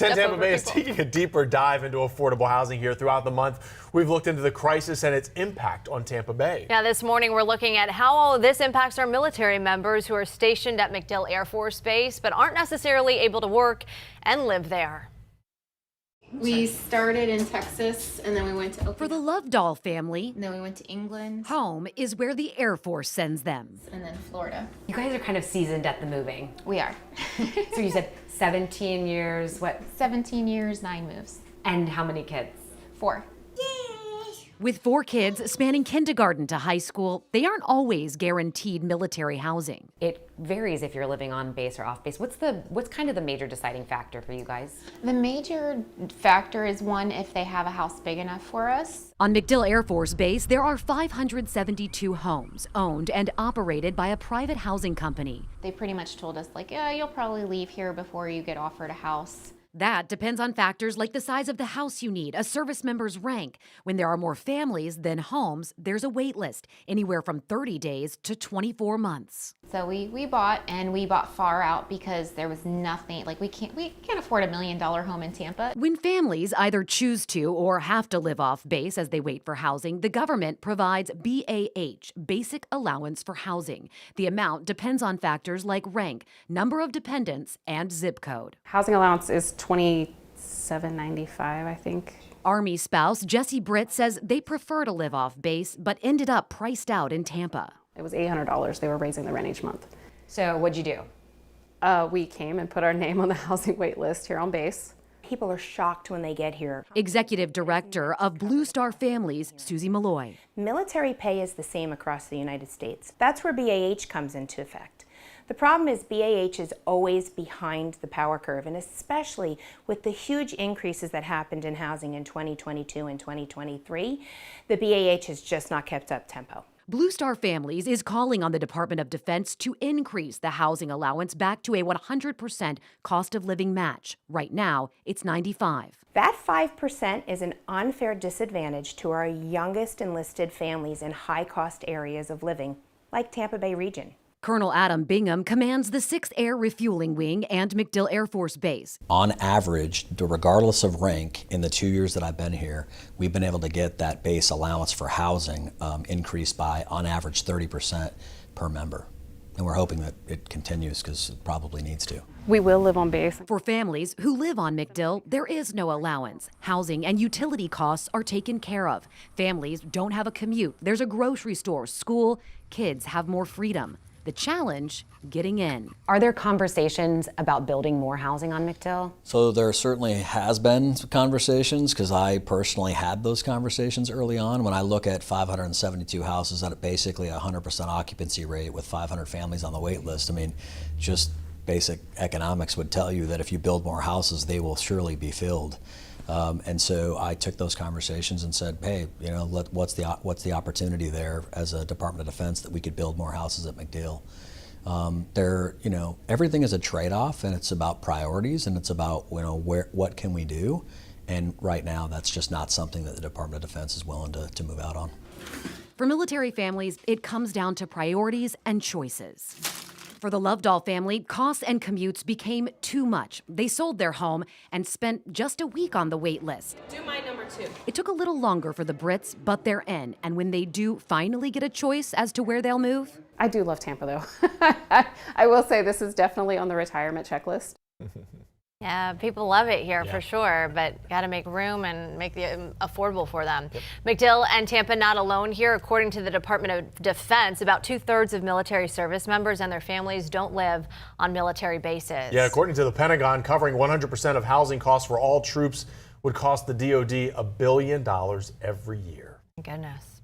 10 Tampa Bay is taking a deeper dive into affordable housing here. Throughout the month, we've looked into the crisis and its impact on Tampa Bay. Yeah, this morning we're looking at how all of this impacts our military members who are stationed at MacDill Air Force Base but aren't necessarily able to work and live there. We started in Texas and then we went to For the Lovedoll family, and then we went to England, home is where the Air Force sends them. and then Florida. You guys are kind of seasoned at the moving. We are. So you said 17 years, what? 17 years, 9 moves. And how many kids? 4. With 4 kids spanning kindergarten to high school, they aren't always guaranteed military housing. It varies if you're living on base or off base. What's kind of the major deciding factor for you guys? The major factor is, one, if they have a house big enough for us. On MacDill Air Force Base, there are 572 homes owned and operated by a private housing company. They pretty much told us, like, yeah, you'll probably leave here before you get offered a house. That depends on factors like the size of the house you need, a service member's rank. When there are more families than homes, there's a wait list, anywhere from 30 days to 24 months. So we bought, and we bought far out because there was nothing, like we can't afford $1 million home in Tampa. When families either choose to or have to live off base as they wait for housing, the government provides BAH, Basic Allowance for Housing. The amount depends on factors like rank, number of dependents, and zip code. Housing allowance is $27.95, I think. Army spouse Jesse Britt says they prefer to live off base, but ended up priced out in Tampa. It was $800 they were raising the rent each month. So what'd you do? We came and put our name on the housing wait list here on base. People are shocked when they get here. Executive Director of Blue Star Families, Susie Malloy. Military pay is the same across the United States. That's where BAH comes into effect. The problem is BAH is always behind the power curve, and especially with the huge increases that happened in housing in 2022 and 2023, the BAH has just not kept up tempo. Blue Star Families is calling on the Department of Defense to increase the housing allowance back to a 100% cost of living match. Right now, it's 95%. That 5% is an unfair disadvantage to our youngest enlisted families in high-cost areas of living, like Tampa Bay region. Colonel Adam Bingham commands the 6th Air Refueling Wing and MacDill Air Force Base. On average, regardless of rank, in the 2 years that I've been here, we've been able to get that base allowance for housing increased by, on average, 30% per member. And we're hoping that it continues because it probably needs to. We will live on base. For families who live on MacDill, there is no allowance. Housing and utility costs are taken care of. Families don't have a commute. There's a grocery store, school. Kids have more freedom. The challenge, getting in. Are there conversations about building more housing on MacDill? So there certainly has been conversations, because I personally had those conversations early on. When I look at 572 houses at basically 100% occupancy rate with 500 families on the wait list, I mean, just basic economics would tell you that if you build more houses, they will surely be filled. And so I took those conversations and said, hey, you know, what's the opportunity there as a Department of Defense that we could build more houses at MacDill? You know, everything is a trade-off, and it's about priorities, and it's about, you know, what can we do? And right now, that's just not something that the Department of Defense is willing to move out on. For military families, it comes down to priorities and choices. For the Lovedoll family, costs and commutes became too much. They sold their home and spent just a week on the wait list. Do my number 2. It took a little longer for the Brits, but they're in. And when they do finally get a choice as to where they'll move? I do love Tampa, though. I will say this is definitely on the retirement checklist. Yeah, people love it here Yeah. for sure, but got to make room and make it affordable for them. Yep. MacDill and Tampa not alone here. According to the Department of Defense, about 2/3 of military service members and their families don't live on military bases. Yeah, according to the Pentagon, covering 100% of housing costs for all troops would cost the DoD $1 billion every year. Goodness.